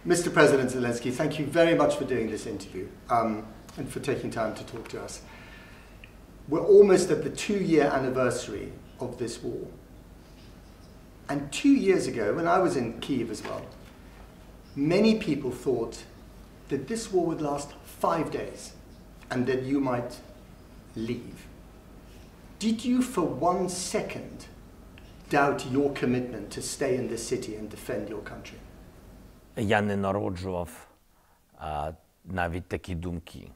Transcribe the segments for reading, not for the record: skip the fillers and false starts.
Mr. President Zelensky, thank you very much for doing this interview and for taking time to talk to us. We're almost at the 2-year anniversary of this war. And 2 years ago, when I was in Kyiv as well, many people thought that this war would last 5 days and that you might leave. Did you for 1 second doubt your commitment to stay in this city and defend your country? Я не народжував навіть такі думки.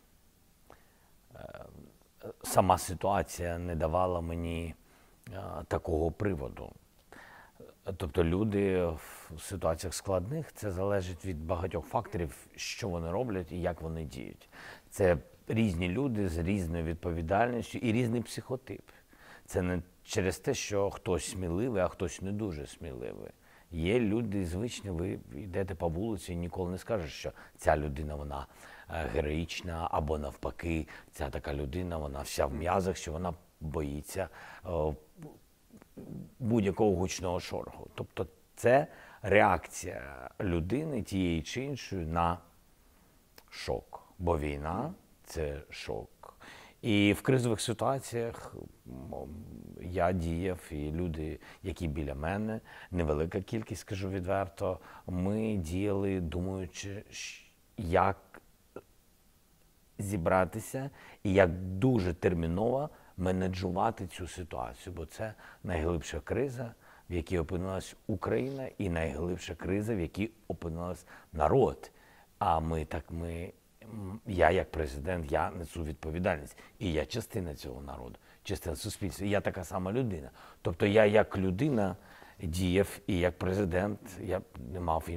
Сама ситуація не давала мені такого приводу. Тобто люди в ситуаціях складних, це залежить від багатьох факторів, що вони роблять і як вони діють. Це різні люди з різною відповідальністю і різний психотип. Це не через те, що хтось сміливий, а хтось не дуже сміливий. Є люди звичні, ви йдете по вулиці і ніколи не скажеш, що ця людина, вона героїчна, або навпаки, ця така людина, вона вся в м'язах, що вона боїться будь-якого гучного шороху. Тобто це реакція людини тієї чи іншої на шок. Бо війна – це шок. І в кризових ситуаціях я діяв, і люди, які біля мене, невелика кількість, скажу відверто, ми діяли, думаючи, як зібратися і як дуже терміново менеджувати цю ситуацію. Бо це найглибша криза, в якій опинилась Україна, і найглибша криза, в якій опинилась народ. А я як президент, я несу відповідальність. І я частина цього народу, частина суспільства. І я така сама людина. Тобто я як людина діяв, і як президент я не мав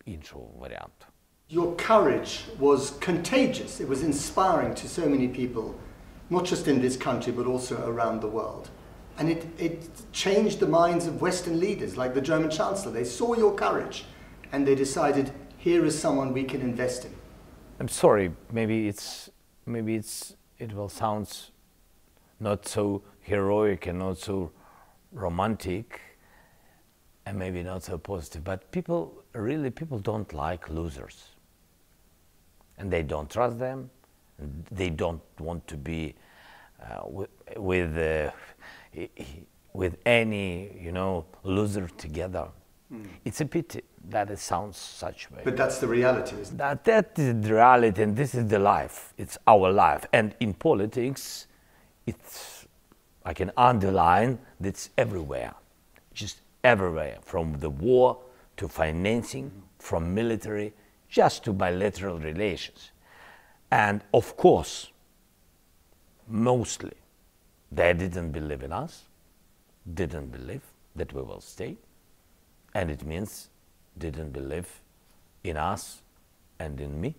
іншого варіанту. Your courage was contagious. It was inspiring to so many people, not just in this country, but also around the world. And it changed the minds of Western leaders, like the German Chancellor. They saw your courage, and they decided, here is someone we can invest in. I'm sorry, maybe it will sound not so heroic and not so romantic, and maybe not so positive, but people don't like losers. And they don't trust them, they don't want to be with any, loser together. It's a pity that it sounds such way. But that's the reality, isn't it? That is the reality, and this is the life. It's our life. And in politics, I can underline that it's everywhere. Just everywhere. From the war to financing, from military, just to bilateral relations. And of course, mostly, they didn't believe in us, didn't believe that we will stay. And it means didn't believe in us and in me.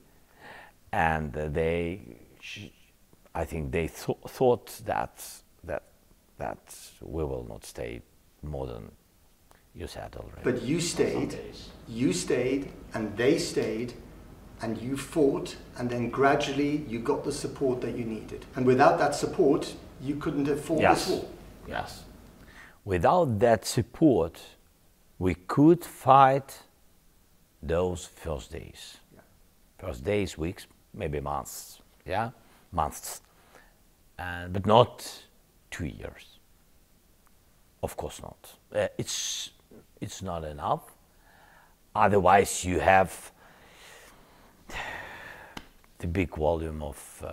And I think they thought that we will not stay more than you said already. But you stayed, and they stayed, and you fought, and then gradually you got the support that you needed. And without that support, you couldn't have fought this war. Yes. Without that support, we could fight those first days. Yeah. First days, weeks, maybe months. Yeah, months. But not 2 years. Of course not. It's not enough. Otherwise, you have the big volume of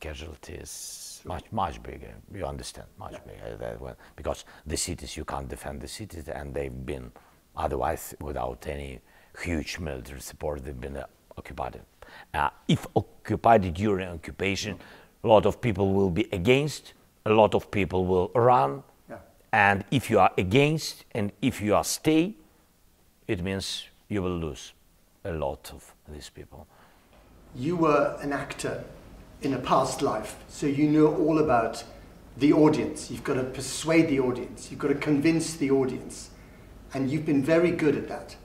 casualties, much bigger. You understand, much bigger. Because the cities, you can't defend the cities, and they've been, otherwise, without any huge military support, they've been occupied. If occupied during occupation, a lot of people will be against, a lot of people will run, and if you are against, and if you are stay, it means you will lose a lot of these people. You were an actor in a past life, so you know all about the audience. You've got to persuade the audience. You've got to convince the audience. And you've been very good at that.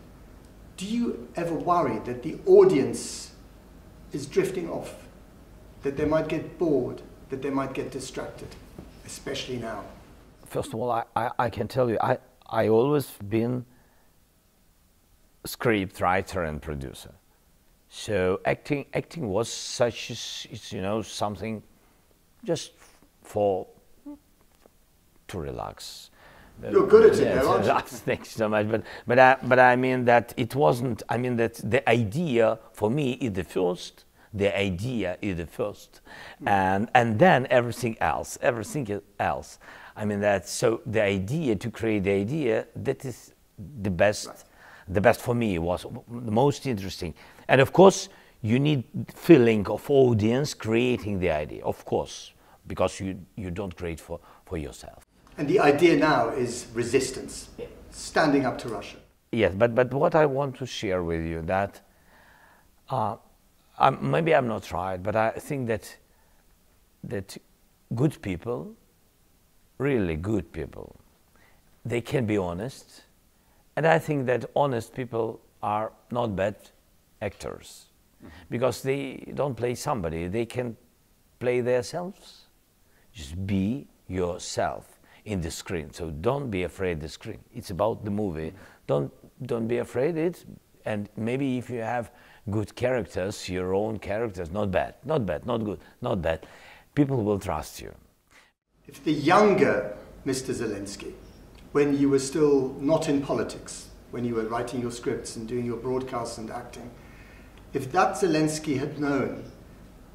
Do you ever worry that the audience is drifting off? That they might get bored? That they might get distracted? Especially now. First of all, I can tell you, I always been script writer and producer. So acting was such, it's, you know, something just for to relax. You're good at it, Yes, though, aren't you? thanks so much. But I mean that it wasn't. I mean that the idea for me is the first. The idea is the first, and then everything else. I mean that. So the idea, to create the idea, that is the best. Right. The best for me was the most interesting. And of course, you need feeling of audience creating the idea. Of course, because you don't create for yourself. And the idea now is resistance, standing up to Russia. Yes, but what I want to share with you that maybe I'm not right, but I think that good people, really good people, they can be honest, and I think that honest people are not bad actors, because they don't play somebody, they can play themselves. Just be yourself in the screen. So don't be afraid of the screen. It's about the movie. Don't be afraid of it. And maybe if you have good characters, your own characters, not bad, not good, not bad, people will trust you. If the younger Mr. Zelensky, when you were still not in politics, when you were writing your scripts and doing your broadcasts and acting, if that Zelensky had known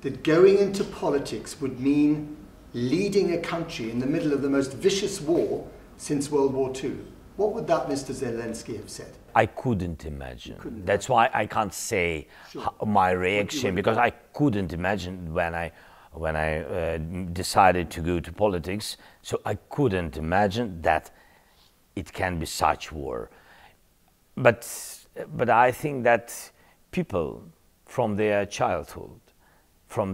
that going into politics would mean leading a country in the middle of the most vicious war since World War II, what would that Mr. Zelensky have said? I couldn't imagine. That's why I can't say my reaction, because I couldn't imagine when I decided to go to politics. So I couldn't imagine that it can be such war. But I think that people from their childhood,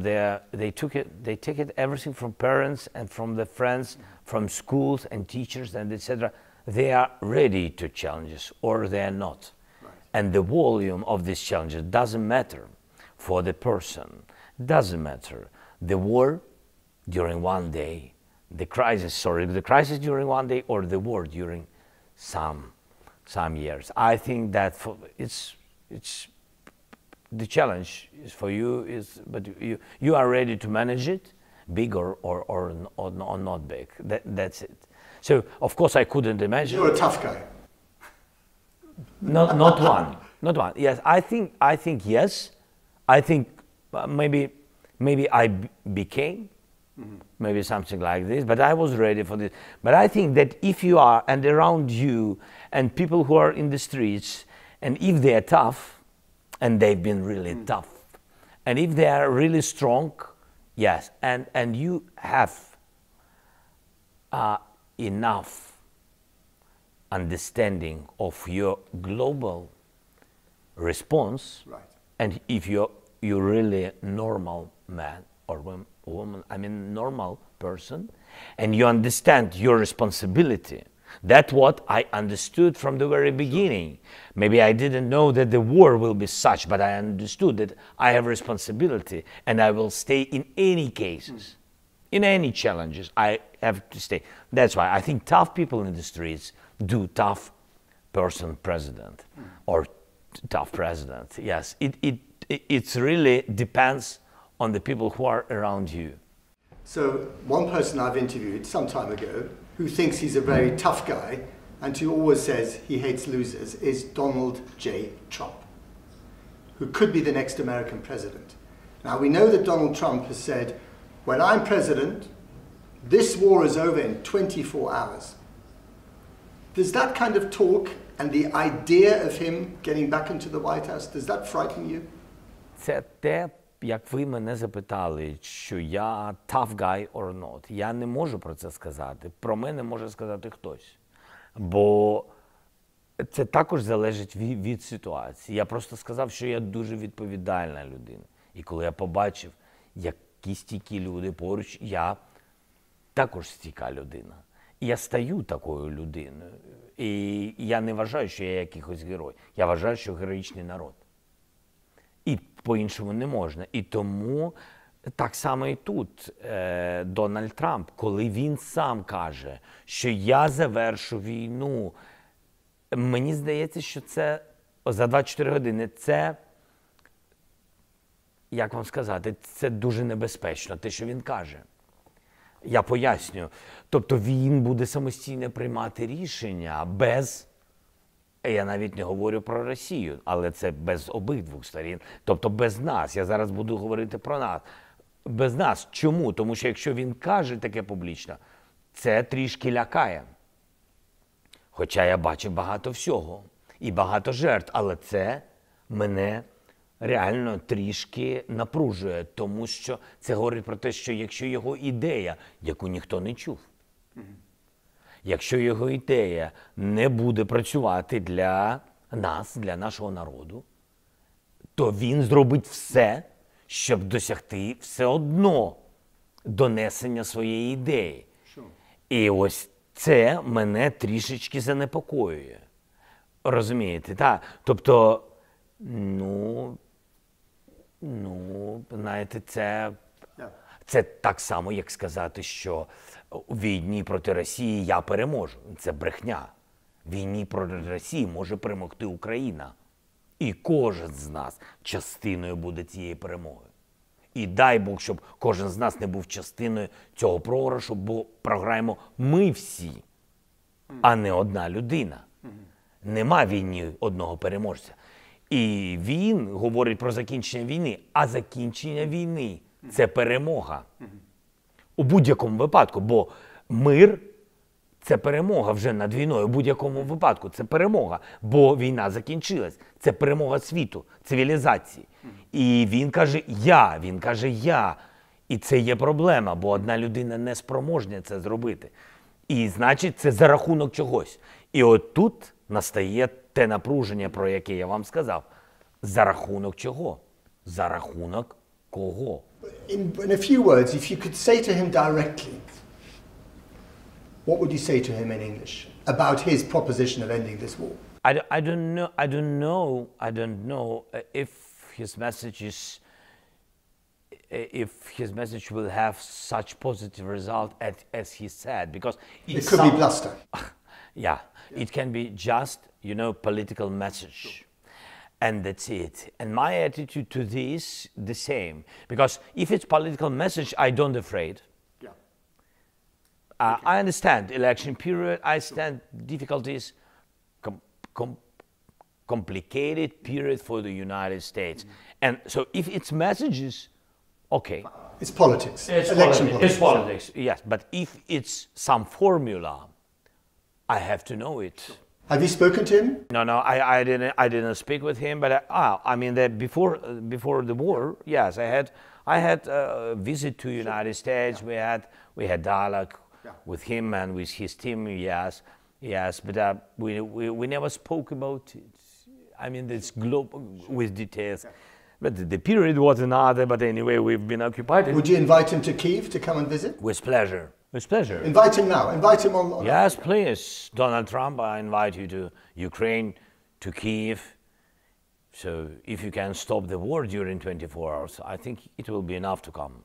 they take it everything from parents and from the friends, from schools and teachers and etc. They are ready to challenges or they are not. Right. And the volume of these challenges doesn't matter for the person, doesn't matter. The war during one day, the crisis during one day, or the war during some years. I think that it's the challenge is for you but you are ready to manage it, big or not big. That's it. So of course I couldn't imagine. You're a tough guy. Not one. Yes, I think yes. I think maybe I became maybe something like this, but I was ready for this. But I think that if you are, and around you, and people who are in the streets, and if they are tough, and they've been really tough, and if they are really strong, yes, and you have enough understanding of your global response, Right. and if you're really a normal man or woman, I mean normal person, and you understand your responsibility. That's what I understood from the very beginning. Maybe I didn't know that the war will be such, but I understood that I have responsibility and I will stay in any cases. In any challenges, I have to stay. That's why I think tough people in the streets do tough person president or tough president. Yes, it really depends on the people who are around you. So one person I've interviewed some time ago who thinks he's a very tough guy and who always says he hates losers is Donald J. Trump, who could be the next American president. Now we know that Donald Trump has said, when I'm president, this war is over in 24 hours. Does that kind of talk and the idea of him getting back into the White House, does that frighten you? Це те, як ви мене запитали, що я tough guy or not. Я не можу про це сказати. Про мене може сказати хтось. Бо це також залежить від ситуації. Я просто сказав, що я дуже відповідальна людина. І коли я побачив, які стійкі люди поруч, я також стійка людина. І я стаю такою людиною. І я не вважаю, що я якийсь герой. Я вважаю, що героїчний народ. І по-іншому не можна. І тому так само і тут Дональд Трамп, коли він сам каже, що я завершу війну, мені здається, що це за 24 години, це, як вам сказати, це дуже небезпечно, те, що він каже. Я поясню. Тобто він буде самостійно приймати рішення без, я навіть не говорю про Росію, але це без обидвох сторін, тобто без нас. Я зараз буду говорити про нас. Без нас. Чому? Тому що якщо він каже таке публічно, це трішки лякає. Хоча я бачив багато всього і багато жертв, але це мене реально трішки напружує, тому що це говорить про те, що якщо його ідея, яку ніхто не чув, якщо його ідея не буде працювати для нас, для нашого народу, то він зробить все, щоб досягти все одно донесення своєї ідеї. І ось це мене трішечки занепокоює. Розумієте, так? Тобто, знаєте, це так само, як сказати, що у війні проти Росії я переможу. Це брехня. В війні проти Росії може перемогти Україна. І кожен з нас частиною буде цієї перемоги. І дай Бог, щоб кожен з нас не був частиною цього програшу, бо програємо ми всі, а не одна людина. Нема в війні одного переможця. І він говорить про закінчення війни, а закінчення війни – це перемога. У будь-якому випадку, бо мир – це перемога вже над війною. У будь-якому випадку це перемога, бо війна закінчилась. Це перемога світу, цивілізації. І він каже я. І це є проблема, бо одна людина не спроможна це зробити. І значить, це за рахунок чогось. І от тут настає те напруження, про яке я вам сказав. За рахунок чого? За рахунок кого? In a few words, if you could say to him directly, what would you say to him in English about his proposition of ending this war? I don't know if his message will have such positive result as he said, because It could be bluster. Yeah, it can be just, political message. And that's it. And my attitude to this, the same. Because if it's political message, I don't afraid. I understand election period, I understand difficulties, complicated period for the United States. And so if it's messages, okay. It's politics. It's politics, yes. But if it's some formula, I have to know it. Have you spoken to him? No, I didn't speak with him, but before the war, yes, I had a visit to United States. We had dialogue with him and with his team, yes, but we never spoke about it. I mean, it's global with details. But the period was another, but anyway, we've been occupied. Would you invite him to Kyiv to come and visit? With pleasure. With pleasure. Invite him now. Invite him on. Yes, please. Donald Trump, I invite you to Ukraine, to Kyiv. So if you can stop the war during 24 hours, I think it will be enough to come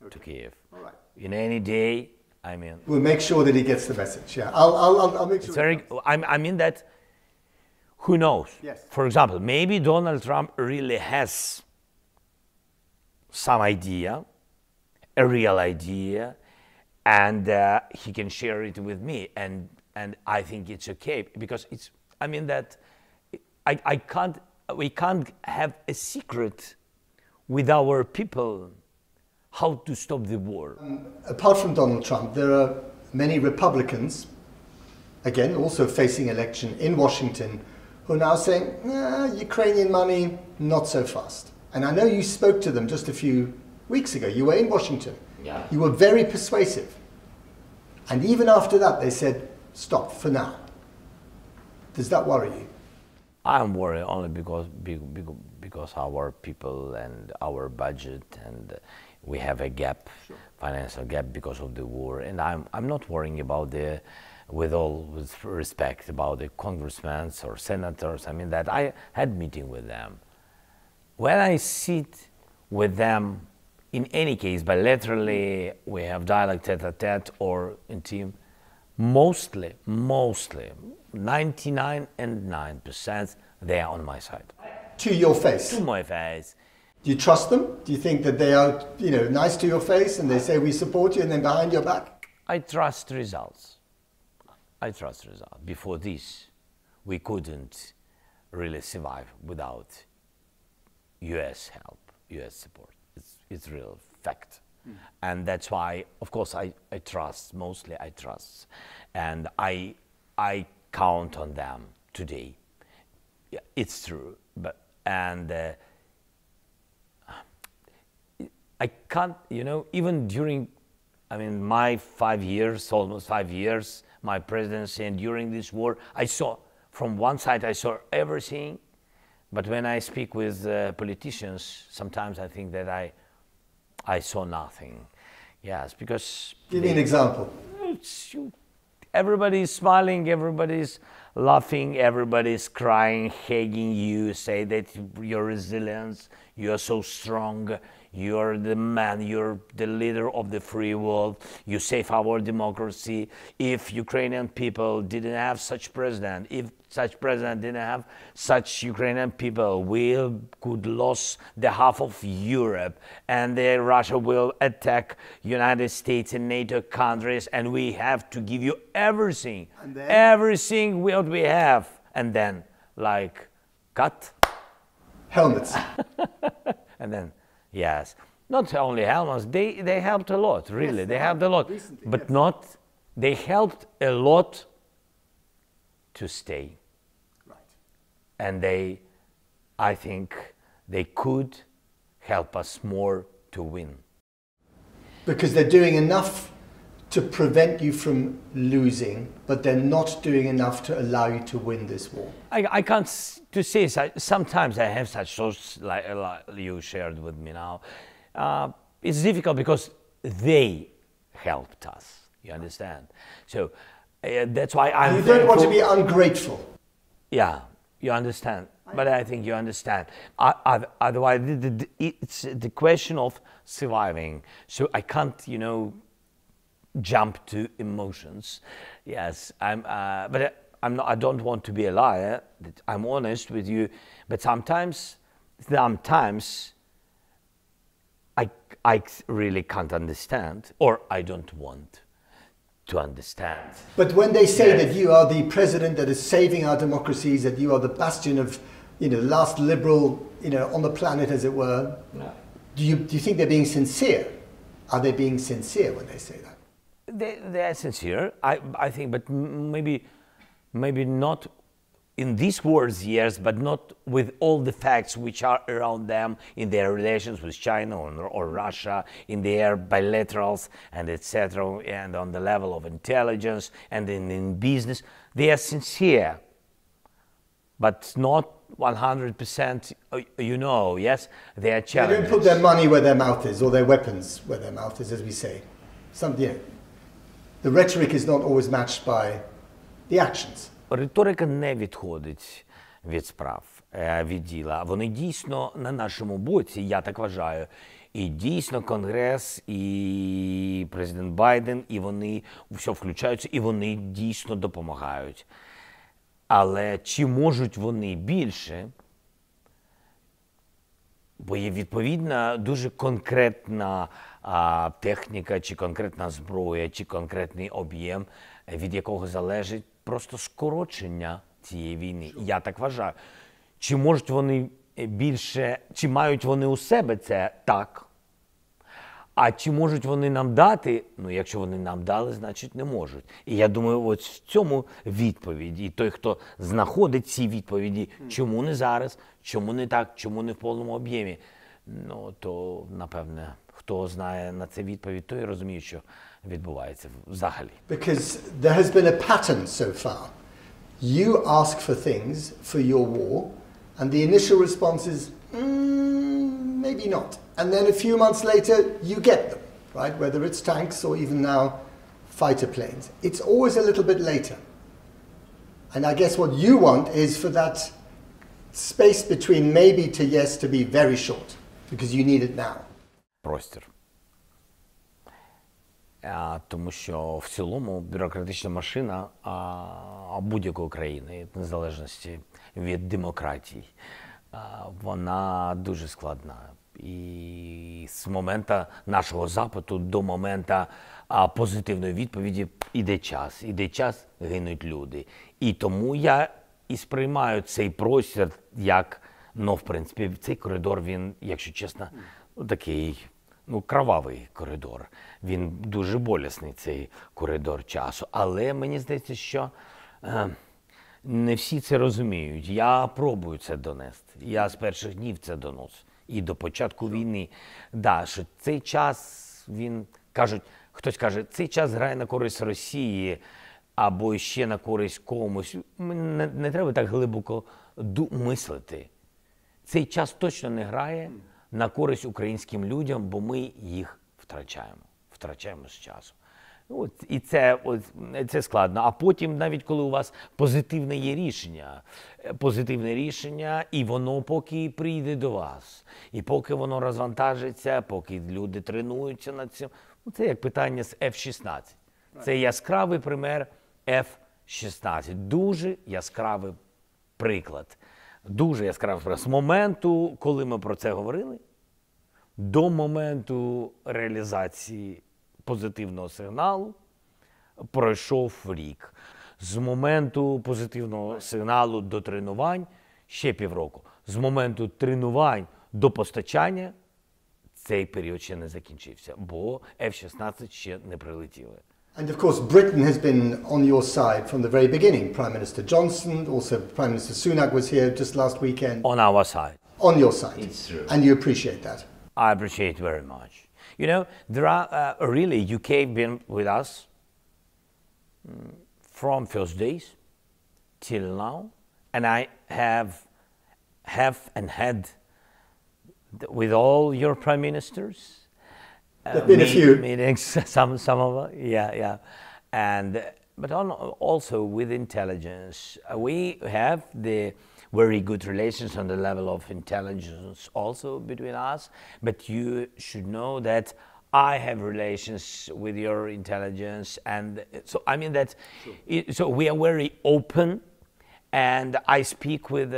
to Kyiv. All right. In any day, I mean. We'll make sure that he gets the message. Yeah, I'll make sure. I mean that. Who knows? Yes. For example, maybe Donald Trump really has some idea, a real idea, and he can share it with me, and I think it's okay, because it's, I mean that we can't have a secret with our people how to stop the war. Apart from Donald Trump, there are many Republicans, again, also facing election in Washington, who are now saying, Ukrainian money, not so fast. And I know you spoke to them just a few weeks ago. You were in Washington. Yeah. You were very persuasive. And even after that, they said, stop for now. Does that worry you? I'm worried only because our people and our budget, and we have a gap, financial gap because of the war. And I'm not worrying about with respect, about the congressmen or senators. I mean that I had meeting with them. When I sit with them, in any case, bilaterally, we have dialogue tete-a-tete or in team, mostly, 99.9% they are on my side. To your face. To my face. Do you trust them? Do you think that they are, nice to your face and they say we support you and then behind your back? I trust results. I trust results. Before this, we couldn't really survive without US help, US support. It's real fact. And that's why, of course, I trust, mostly I trust. And I count on them today. Yeah, it's true. I can't, even during, my 5 years, almost 5 years, my presidency, and during this war, I saw, from one side, I saw everything. But when I speak with politicians, sometimes I think that I saw nothing. Yes, because... Give me an example. Everybody's smiling, everybody's laughing, everybody's crying, hugging you, say that you're resilient, you're so strong, you're the man, you're the leader of the free world, you save our democracy. If Ukrainian people didn't have such president, if such president didn't have such Ukrainian people, we could lose the half of Europe, and then Russia will attack United States and NATO countries, and we have to give you everything, everything what we have, and then cut. Helmets. And then, yes, not only helmets, they helped a lot, really, yes, they helped a lot, recently, but yes. They helped a lot to stay. Right. And I think they could help us more to win. Because they're doing enough to prevent you from losing, but they're not doing enough to allow you to win this war. I can't to say, sometimes I have such thoughts like you shared with me now. It's difficult because they helped us, you understand? So that's why I'm You don't want to be ungrateful. Yeah, you understand. But I think you understand. Otherwise, it's the question of surviving. So I can't, jump to emotions. Yes, I don't want to be a liar. I'm honest with you. But sometimes I really can't understand, or I don't want to understand. But when they say that you are the president that is saving our democracies, that you are the bastion of, the last liberal, on the planet, as it were, no. Do you think they're being sincere? Are they being sincere when they say that? They are sincere, I think, but maybe not in these words, yes, but not with all the facts which are around them in their relations with China or Russia, in their bilaterals and etc., and on the level of intelligence and in business. They are sincere, but not 100%, yes, they are challenged. They don't put their money where their mouth is, or their weapons where their mouth is, as we say. The rhetoric is not always matched by the actions. Риторика не відходить від справ, від діла. Вони дійсно на нашому боці, я так вважаю. І дійсно Конгрес, і президент Байден, і вони все включаються, і вони дійсно допомагають. Але чи можуть вони більше? Бо є відповідна дуже конкретна техніка, чи конкретна зброя, чи конкретний об'єм, від якого залежить просто скорочення цієї війни. Я так вважаю. Чи можуть вони більше, чи мають вони у себе це? Так. А чи можуть вони нам дати? Якщо вони нам дали, значить не можуть. І я думаю, ось в цьому відповідь. І той, хто знаходить ці відповіді, чому не зараз, чому не так, чому не в повному об'ємі, то, напевне, хто знає на це відповідь, той розуміє, що відбувається взагалі. Because there has been a pattern so far. You ask for things for your war, and the initial response is, maybe not. And then a few months later, you get them, right? Whether it's tanks or even now fighter planes. It's always a little bit later. And I guess what you want is for that space between maybe to yes to be very short, because you need it now. Простір. Тому що в цілому бюрократична машина будь-якої країни, в незалежності від демократій, вона дуже складна. І з моменту нашого запиту до моменту позитивної відповіді іде час, гинуть люди. І тому я і сприймаю цей простір як, в принципі, цей коридор, він, якщо чесно, такий, кровавий коридор. Він дуже болісний, цей коридор часу. Але мені здається, що не всі це розуміють. Я пробую це донести. Я з перших днів це доношу. І до початку війни. Да, що цей час, хтось каже, цей час грає на користь Росії або ще на користь комусь. Не треба так глибоко мислити. Цей час точно не грає на користь українським людям, бо ми їх втрачаємо з часу. І це складно. А потім, навіть коли у вас позитивне рішення, і воно поки прийде до вас, і поки воно розвантажиться, поки люди тренуються над цим. Це як питання з F-16. Це яскравий пример F-16. Дуже яскравий приклад. З моменту, коли ми про це говорили, до моменту реалізації позитивного сигналу пройшов рік. З моменту позитивного сигналу до тренувань ще півроку. З моменту тренувань до постачання цей період ще не закінчився, бо F-16 ще не прилетіли. And of course, Britain has been on your side from the very beginning. Prime Minister Johnson, also Prime Minister Sunak was here just last weekend. On our side. On your side. It's true. And you appreciate that. I appreciate very much. You know, there are really, UK been with us from first days till now, and I have and had with all your prime ministers. There've been a few meetings, some of them, yeah, and but also with intelligence, we have the very good relations on the level of intelligence also between us. But you should know that I have relations with your intelligence, and so I mean that. Sure. So we are very open. And I speak with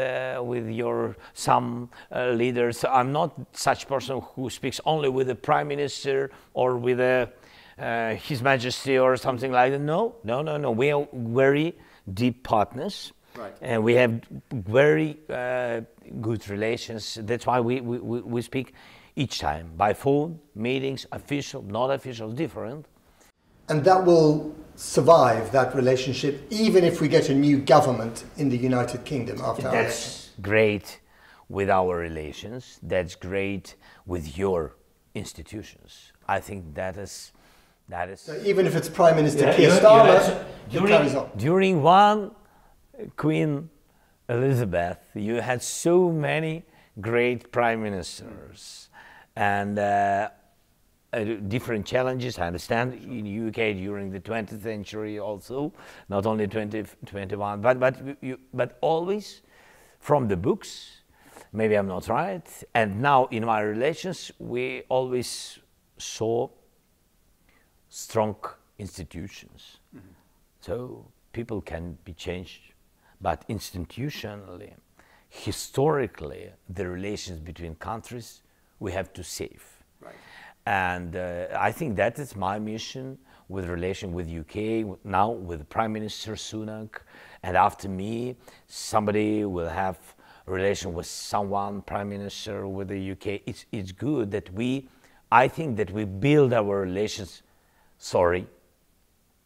some leaders. I'm not such person who speaks only with the Prime Minister or with His Majesty or something like that. No. We are very deep partners. Right. And we have very good relations. That's why we speak each time, by phone, meetings, official, not official, different. And that will survive, that relationship, even if we get a new government in the United Kingdom after our election. That's great with our relations. That's great with your institutions. I think that is. So even if it's Prime Minister Keir Starmer, it carries on. During one Queen Elizabeth, you had so many great prime ministers, and different challenges, I understand, in the UK during the 20th century also, not only 2021, but always from the books, maybe I'm not right, and now in my relations, we always saw strong institutions. Mm-hmm. So people can be changed, but institutionally, historically, the relations between countries, we have to save. Right. And I think that is my mission with relation with UK, now with Prime Minister Sunak, and after me, somebody will have a relation with someone, Prime Minister with the UK. It's good that I think that we build our relations,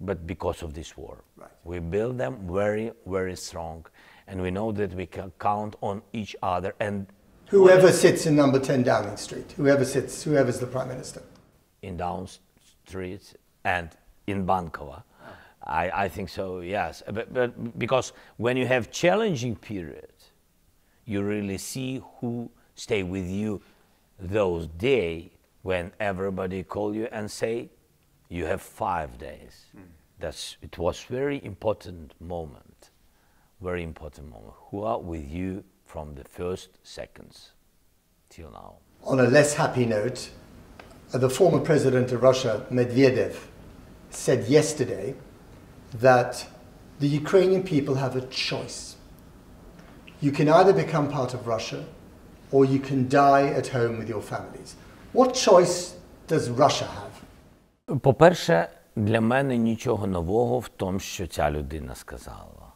but because of this war. Right. We build them very, very strong, and we know that we can count on each other. And whoever sits in number 10 Downing Street, whoever's the Prime Minister. In Downing Street and in Bankova. I think so, yes. But because when you have challenging periods, you really see who stay with you those days when everybody call you and say, you have 5 days. It was very important moment. Who are with you from the first seconds till now. On a less happy note, the former president of Russia, Medvedev, said yesterday that the Ukrainian people have a choice. You can either become part of Russia or you can die at home with your families. What choice does Russia have? По-перше, для мене нічого нового в тому, що ця людина сказала.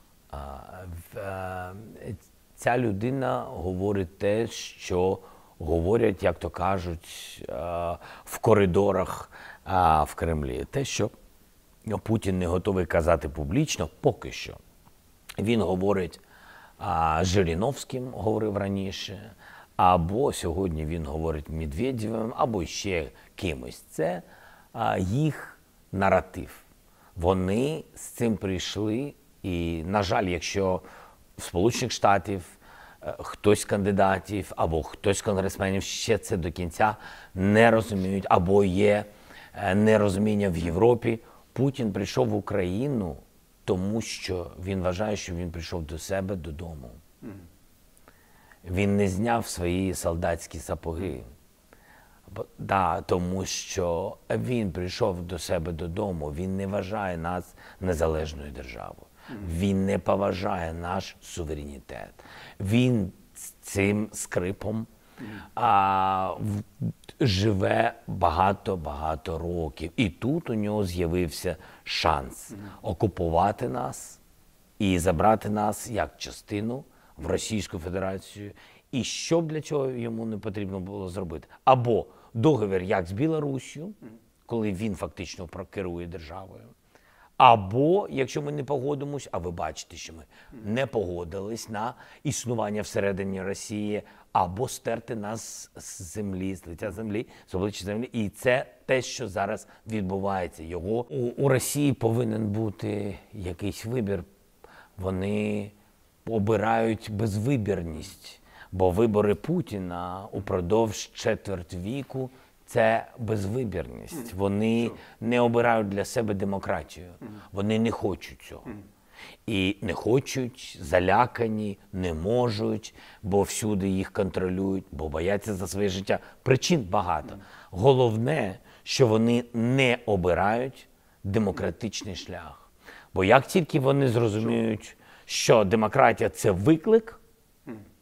Ця людина говорить те, що говорять, як то кажуть, в коридорах в Кремлі. Те, що Путін не готовий казати публічно, поки що. Він говорить Жириновським, говорив раніше, або сьогодні він говорить Медведєвим, або ще кимось. Це їх наратив. Вони з цим прийшли, і, на жаль, якщо в Сполучених Штатів хтось з кандидатів або хтось з конгресменів ще це до кінця не розуміють, або є нерозуміння в Європі, Путін прийшов в Україну, тому що він вважає, що він прийшов до себе додому. Він не зняв свої солдатські сапоги. Тому що він прийшов до себе додому, він не вважає нас незалежною державою. Він не поважає наш суверенітет. Він з цим скрипом живе багато-багато років. І тут у нього з'явився шанс окупувати нас і забрати нас як частину в Російську Федерацію. І що б для цього йому не потрібно було зробити? Або договір як з Білоруссю, коли він фактично керує державою, або, якщо ми не погодимось, а ви бачите, що ми не погодились на існування всередині Росії, або стерти нас з землі, з лиця землі, з обличчя землі. І це те, що зараз відбувається. У Росії повинен бути якийсь вибір. Вони обирають безвибірність, бо вибори Путіна упродовж четверть віку – це безвибірність. Вони не обирають для себе демократію. Вони не хочуть цього. І не хочуть, залякані, не можуть, бо всюди їх контролюють, бо бояться за своє життя. Причин багато. Головне, що вони не обирають демократичний шлях. Бо як тільки вони зрозуміють, що демократія – це виклик,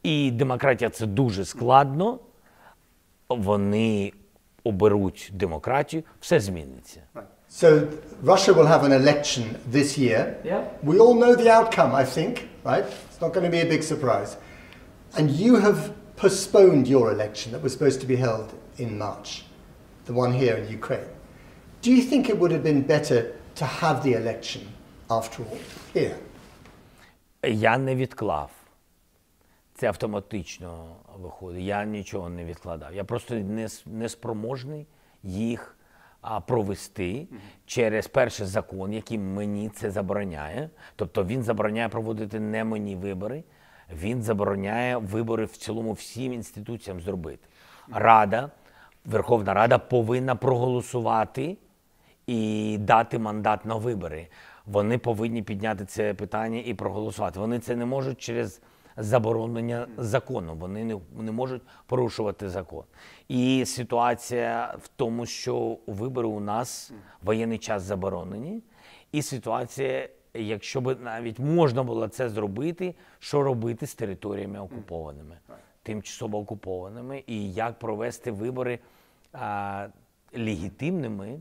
і демократія – це дуже складно, вони оберуть демократію, все зміниться. So Russia will have an election this year. Yeah. We all know the outcome, I think, right? It's not going to be a big surprise. And you have postponed your election that was supposed to be held in March, the one here in Ukraine. Do you think it would have been better to have the election, after all, here? Я не відклав. Це автоматично виходить. Я нічого не відкладав. Я просто не спроможний їх провести через перший закон, який мені це забороняє. Тобто він забороняє проводити не мені вибори, він забороняє вибори в цілому всім інституціям зробити. Верховна Рада повинна проголосувати і дати мандат на вибори. Вони повинні підняти це питання і проголосувати. Вони це не можуть через заборонення закону. Вони не можуть порушувати закон. І ситуація в тому, що вибори у нас воєнний час заборонені. І ситуація, якщо б навіть можна було це зробити, що робити з територіями окупованими, тимчасово окупованими, і як провести вибори легітимними,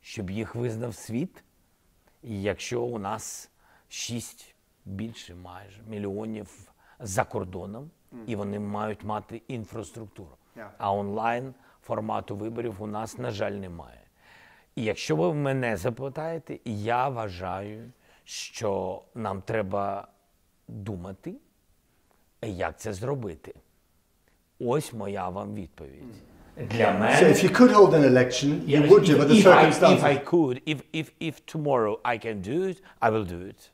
щоб їх визнав світ. І якщо у нас більше майже мільйонів за кордоном, і вони мають мати інфраструктуру. А онлайн формату виборів у нас, на жаль, немає. І якщо ви мене запитаєте, я вважаю, що нам треба думати, як це зробити. Ось моя вам відповідь. Для мене... So if you could hold an election, you would do, but the circumstances... If I could, if tomorrow I can do it, I will do it.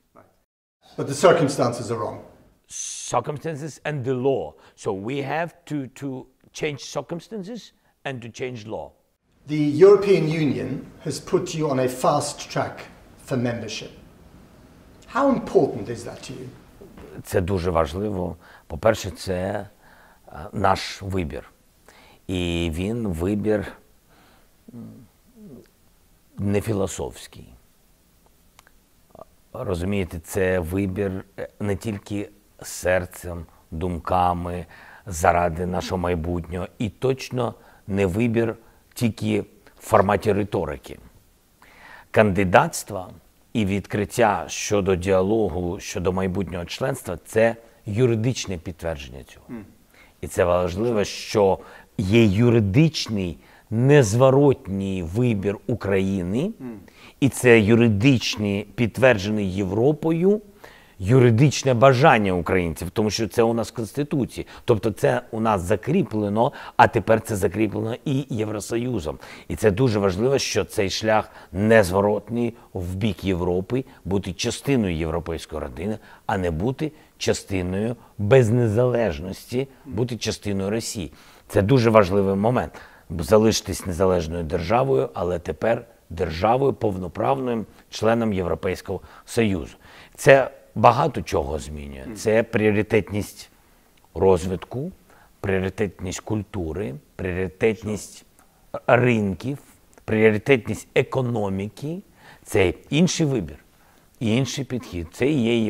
But the circumstances are wrong. Circumstances and the law. So we have to change circumstances and to change law. The European Union has put you on a fast track for membership. How important is that to you? Це дуже важливо. По-перше, це наш вибір. І він вибір не філософський. Розумієте, це вибір не тільки серцем, думками, заради нашого майбутнього. І точно не вибір тільки в форматі риторики. Кандидатство і відкриття щодо діалогу, щодо майбутнього членства – це юридичне підтвердження цього. І це важливо, що є юридичний, незворотній вибір України, і це юридичний, підтверджений Європою, юридичне бажання українців, тому що це у нас в Конституції. Тобто це у нас закріплено, а тепер це закріплено і Євросоюзом. І це дуже важливо, що цей шлях незворотний в бік Європи, бути частиною європейської родини, а не бути частиною без незалежності, бути частиною Росії. Це дуже важливий момент. Залишитись незалежною державою, але тепер державою, повноправним членом Європейського Союзу. Це багато чого змінює. Це пріоритетність розвитку, пріоритетність культури, пріоритетність ринків, пріоритетність економіки. Це інший вибір, інший підхід. Це і є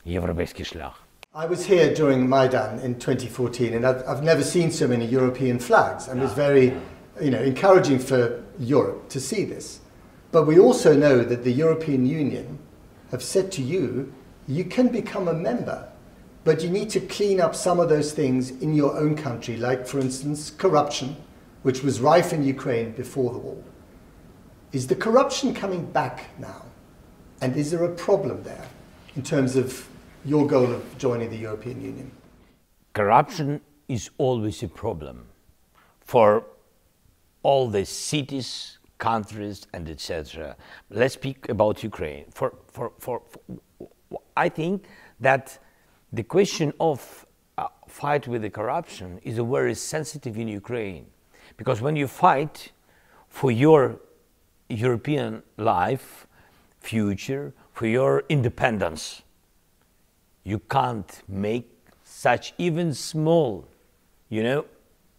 європейський шлях. I was here during Maidan in 2014, and I've never seen so many European flags, and it was very, encouraging for Europe to see this. But we also know that the European Union have said to you, you can become a member, but you need to clean up some of those things in your own country, like, for instance, corruption, which was rife in Ukraine before the war. Is the corruption coming back now? And is there a problem there in terms of your goal of joining the European Union? Corruption is always a problem for all the cities, countries, and etc. Let's speak about Ukraine. I think that the question of fight with the corruption is very sensitive in Ukraine, because when you fight for your European life, future, for your independence, you can't make such even small,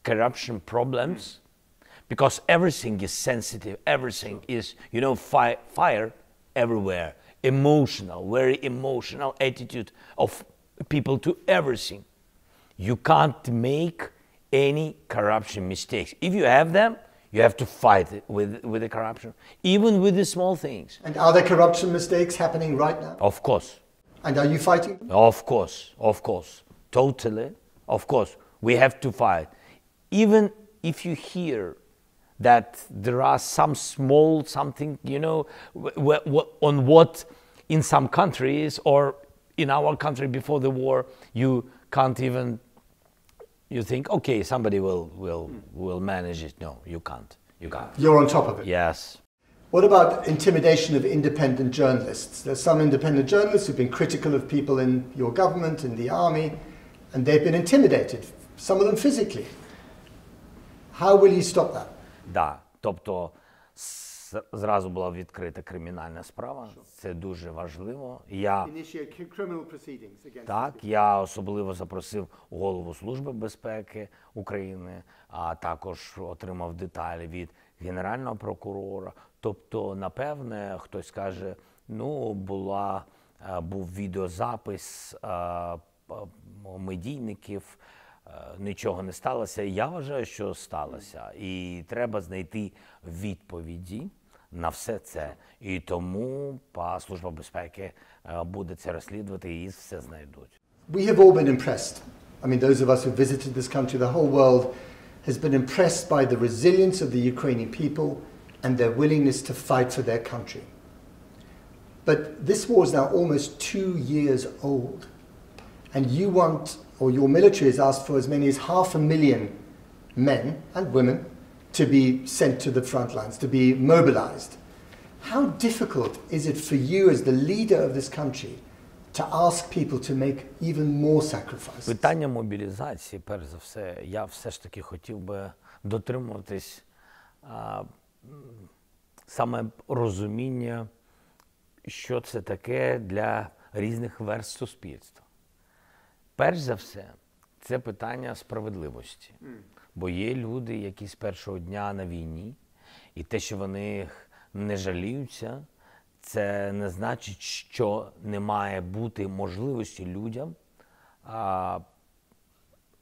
corruption problems, because everything is sensitive, everything is, fire everywhere, very emotional attitude of people to everything. You can't make any corruption mistakes. If you have them, you have to fight it with the corruption, even with the small things. And are there corruption mistakes happening right now? Of course. And are you fighting them? Of course, totally, of course, we have to fight. Even if you hear that there are some small something, on what in some countries or in our country before the war, you can't even, you think, okay, somebody will manage it. No, you can't. You're on top of it? Yes. What about intimidation of independent journalists? There's some independent journalists who've been critical of people in your government, in the army, and they've been intimidated, some of them physically. How will you stop that? Да, тобто зразу була відкрита кримінальна справа, це дуже важливо. Я особливо запросив голову Служби безпеки України, а також отримав деталі від Генерального прокурора. Тобто, напевне, хтось скаже, був відеозапис медійників, нічого не сталося. Я вважаю, що сталося. І треба знайти відповіді на все це. І тому Служба безпеки буде це розслідувати і все знайдуть. We have all been impressed. I mean, those of us who visited this country, the whole world has been impressed by the resilience of the Ukrainian people and their willingness to fight for their country. But this war is now almost 2 years old. And you want, or your military has asked for as many as 500,000 men and women to be sent to the front lines, to be mobilized. How difficult is it for you as the leader of this country to ask people to make even more sacrifices? Питання мобілізації, перш за все, я все ж таки хотів би дотримуватись саме розуміння, що це таке для різних верств суспільства. Перш за все, це питання справедливості. Бо є люди, які з першого дня на війні, і те, що вони не жаліються, це не значить, що не має бути можливості людям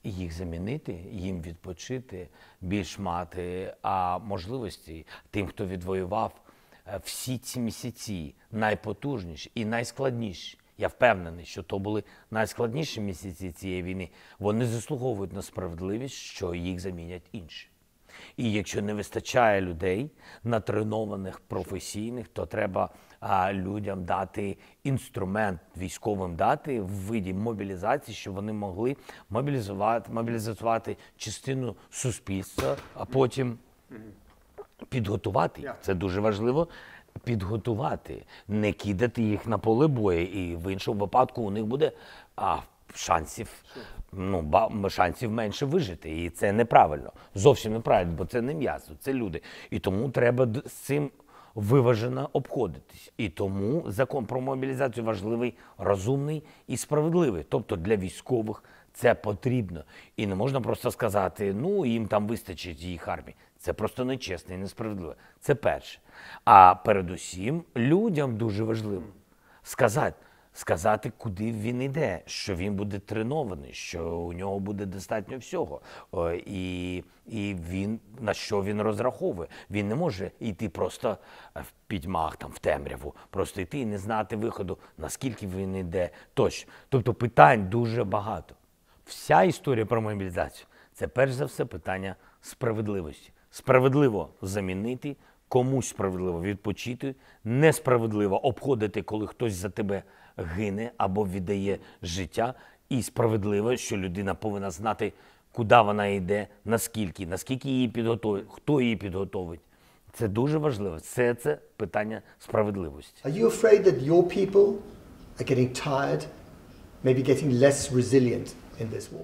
їх замінити, їм відпочити, більш мати можливості тим, хто відвоював всі ці місяці найпотужніші і найскладніші. Я впевнений, що то були найскладніші місяці цієї війни. Вони заслуговують на справедливість, що їх замінять інші. І якщо не вистачає людей, натренованих, професійних, то треба людям дати інструмент, військовим дати в виді мобілізації, щоб вони могли мобілізувати частину суспільства, а потім підготувати. Це дуже важливо. Підготувати, не кидати їх на поле бою, і в іншому випадку у них буде шансів менше вижити. І це неправильно, зовсім неправильно, бо це не м'ясо, це люди. І тому треба з цим виважено обходитись. І тому закон про мобілізацію важливий, розумний і справедливий. Тобто для військових це потрібно. І не можна просто сказати, їм там вистачить їх армії. Це просто нечесно і несправедливо. Це перше. А передусім людям дуже важливо сказати, куди він йде, що він буде тренований, що у нього буде достатньо всього. І він, на що він розраховує. Він не може йти просто в пітьмах, в темряву, просто йти і не знати виходу, наскільки він йде тощо. Тобто питань дуже багато. Вся історія про мобілізацію – це перш за все питання справедливості. Справедливо замінити, комусь справедливо відпочити, несправедливо обходити, коли хтось за тебе гине або віддає життя, і справедливо, що людина повинна знати, куди вона йде, наскільки її підготовить, хто її підготовить. Це дуже важливо. Все це питання справедливості. Are you afraid that your people are getting tired, maybe getting less resilient in this war?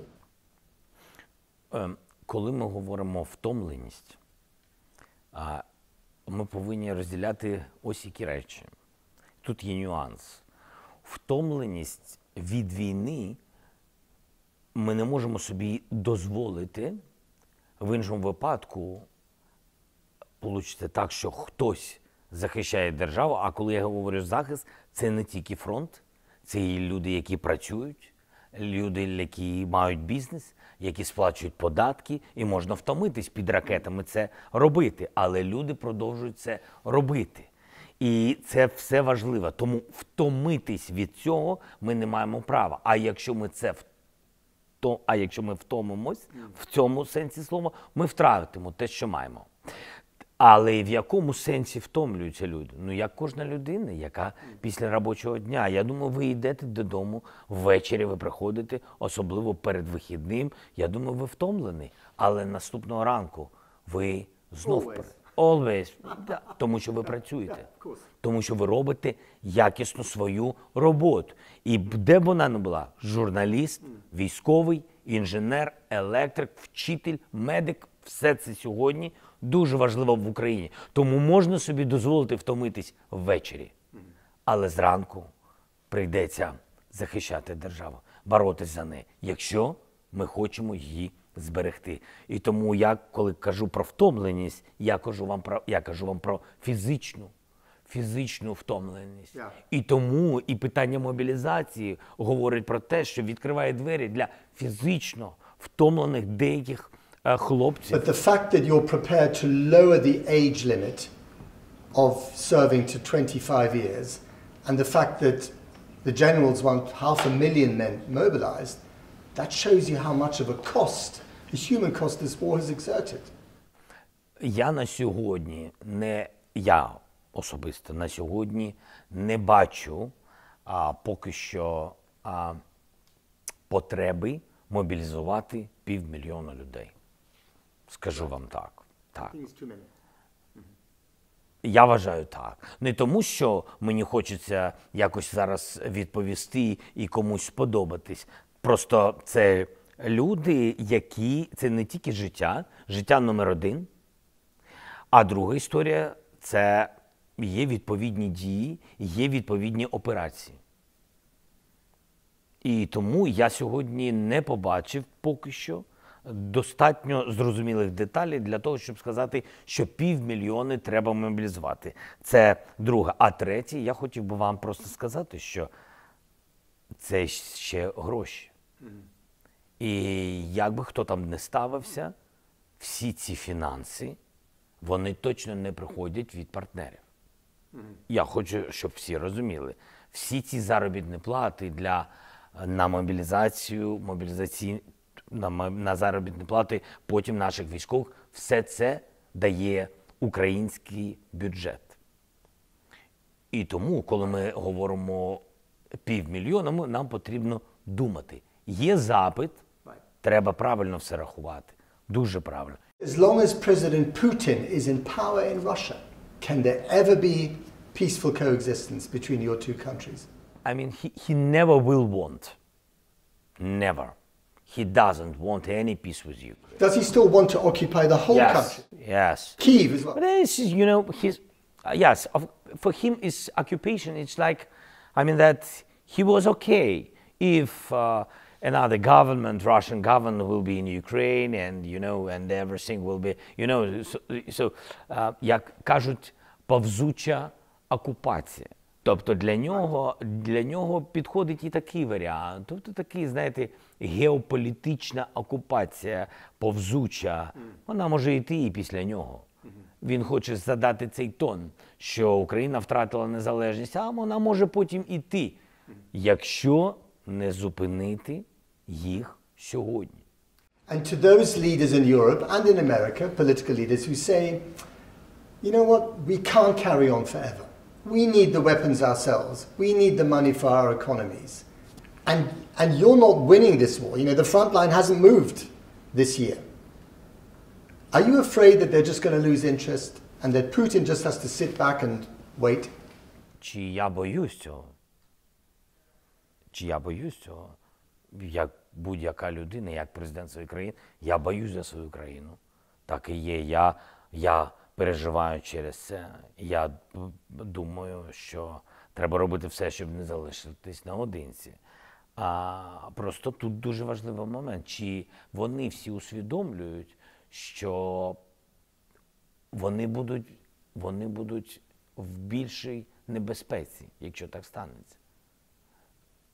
Коли ми говоримо втомленість, ми повинні розділяти ось які речі. Тут є нюанс. Втомленість від війни ми не можемо собі дозволити. В іншому випадку вийде так, що хтось захищає державу, а коли я говорю захист, це не тільки фронт, це і люди, які працюють, люди, які мають бізнес, які сплачують податки, і можна втомитись під ракетами це робити, але люди продовжують це робити. І це все важливо, тому втомитись від цього ми не маємо права. А якщо ми втомимось, в цьому сенсі слова, ми втратимо те, що маємо. Але в якому сенсі втомлюються люди? Як кожна людина, яка після робочого дня. Я думаю, ви йдете додому, ввечері ви приходите, особливо перед вихідним. Я думаю, ви втомлені. Але наступного ранку ви знов... Always. Тому що ви працюєте. Тому що ви робите якісно свою роботу. І де б вона не була? Журналіст, військовий, інженер, електрик, вчитель, медик. Все це сьогодні дуже важливо в Україні. Тому можна собі дозволити втомитись ввечері. Але зранку прийдеться захищати державу, боротись за неї, якщо ми хочемо її зберегти. І тому я, коли кажу про втомленість, я кажу вам про фізичну втомленість. І тому і питання мобілізації говорить про те, що відкриває двері для фізично втомлених деяких хлопців. But the fact that you're prepared to lower the age limit of serving to 25 years, and the fact that the generals want 500,000 men mobilized, that shows you how much of a cost, a human cost this war has exerted. Я на сьогодні особисто на сьогодні не бачу поки що потреби мобілізувати 500 000 людей. Скажу вам так. Я вважаю так. Не тому, що мені хочеться якось зараз відповісти і комусь сподобатись. Просто це люди, це не тільки життя номер один, а друга історія – це є відповідні дії, є відповідні операції. І тому я сьогодні не побачив поки що достатньо зрозумілих деталей для того, щоб сказати, що 500 000 треба мобілізувати. Це друге. А третє, я хотів би вам просто сказати, що це ще гроші. І як би хто там не ставився, всі ці фінанси, вони точно не приходять від партнерів. Я хочу, щоб всі розуміли. Всі ці заробітні плати на мобілізацію, на заробітні плати потім наших військових, все це дає український бюджет. І тому, коли ми говоримо 500 000, нам потрібно думати. Є запит, треба правильно все рахувати. Дуже правильно. As long as President Putin is in power in Russia, can there ever be peaceful coexistence between your two countries? I mean, he never will want. Never. He doesn't want any peace with you. Does he still want to occupy the whole Yes, country? yes. Kyiv as well? But this is, you know, yes, for him, it's occupation. It's like, I mean, that he was okay if another government, Russian government, will be in Ukraine, and you know, and everything will be, you know, so як кажуть, повзуча окупація. Тобто для нього підходить і такий варіант. Тобто такий, знаєте, геополітична окупація повзуча. Вона може йти і після нього. Він хоче задати цей тон, що Україна втратила незалежність, а вона може потім іти, якщо не зупинити їх сьогодні. And to those leaders in Europe and in America, political leaders who say, you know what, we can't carry on forever. We need the weapons ourselves. We need the money for our economies. And you're not winning this war. You know, the front line hasn't moved this year. Are you afraid that they're just going to lose interest and that Putin just has to sit back and wait? Чи я боюсь цього? Чи я боюсь цього? Як будь-яка людина, як президент своєї країни, я боюсь за свою країну. Так і є. Я переживаю через це. Я думаю, що треба робити все, щоб не залишитись наодинці. А просто тут дуже важливий момент. Чи вони всі усвідомлюють, що вони будуть в більшій небезпеці, якщо так станеться.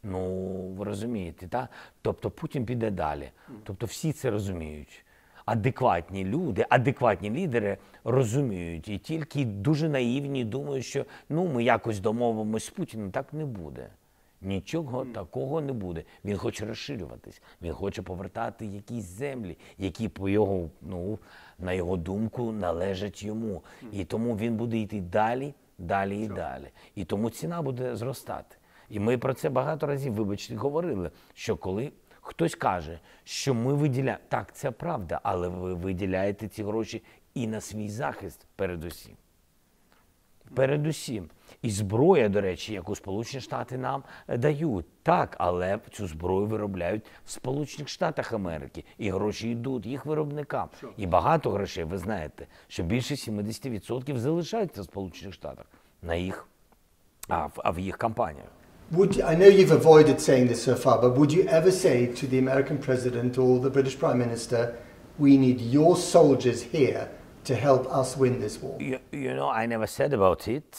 Ну, ви розумієте, так? Тобто Путін піде далі. Тобто всі це розуміють. Адекватні люди, адекватні лідери розуміють. І тільки дуже наївні думають, що ми якось домовимося з Путіним. Так не буде. Нічого такого не буде. Він хоче розширюватись. Він хоче повертати якісь землі, які на його думку належать йому. І тому він буде йти далі, далі і далі. І тому ціна буде зростати. І ми про це багато разів, вибачте, говорили, що коли хтось каже, що ми виділяємо, так, це правда, але ви виділяєте ці гроші і на свій захист передусім. Передусім. І зброя, до речі, яку Сполучені Штати нам дають. Так, але цю зброю виробляють в Сполучених Штатах Америки. І гроші йдуть їх виробникам. І багато грошей, ви знаєте, що більше 70% залишаються в Сполучених Штатах в їх компаніях. I know you've avoided saying this so far, but would you ever say to the American president or the British Prime Minister, we need your soldiers here to help us win this war? You know, I never said about it.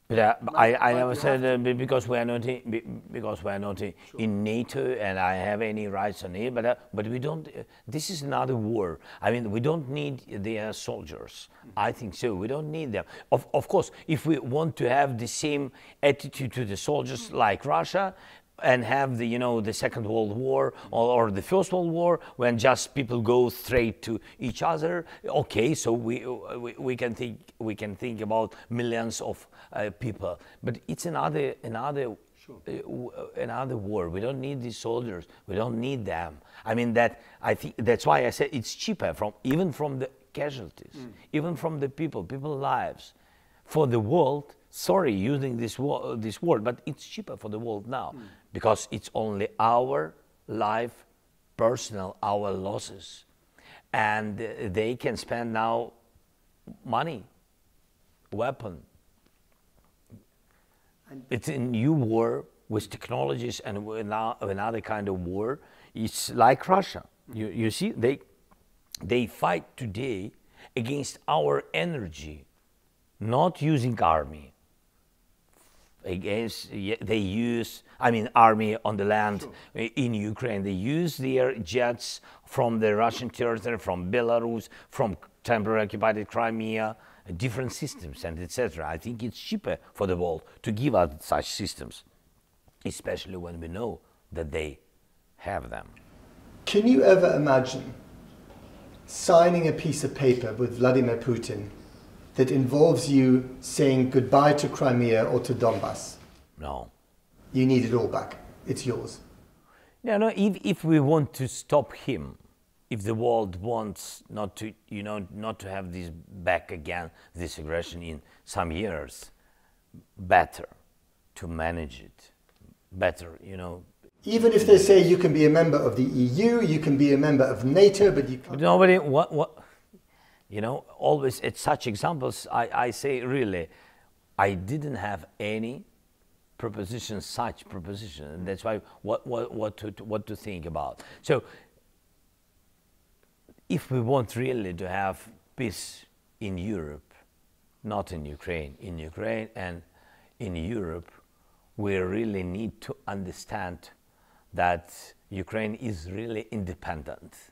But I never said because we are not in NATO and I have any rights on it. But we don't. This is another war. I mean, we don't need their soldiers. I think so. We don't need them. Of course, if we want to have the same attitude to the soldiers like Russia, and have the Second World War or the First World War, when just people go straight to each other. Okay, so we can think about millions of people, but it's another war. We don't need these soldiers. We don't need them. I mean I think that's why I said it's cheaper even from the casualties, even from the people's lives, for the world. Sorry, using this word, but it's cheaper for the world now because it's only our life, personal, our losses. And they can spend now money, weapon. It's a new war with technologies and another kind of war. It's like Russia. You see, they fight today against our energy, not using army. Against, they use, I mean, army on the land in Ukraine. They use their jets from the Russian territory, from Belarus, from temporarily occupied Crimea, different systems and etc. I think it's cheaper for the world to give us such systems, especially when we know that they have them. Can you ever imagine signing a piece of paper with Vladimir Putin that involves you saying goodbye to Crimea or to Donbass? No. You need it all back. It's yours. No, if we want to stop him, if the world wants not to, not to have this back again, this aggression in some years, better to manage it, better, Even if they say you can be a member of the EU, you can be a member of NATO, but you can't. Nobody, always at such examples, I say really, I didn't have any proposition, such proposition, and that's why what to think about. So, if we want really to have peace in Europe, not in Ukraine and in Europe, we really need to understand that Ukraine is really independent.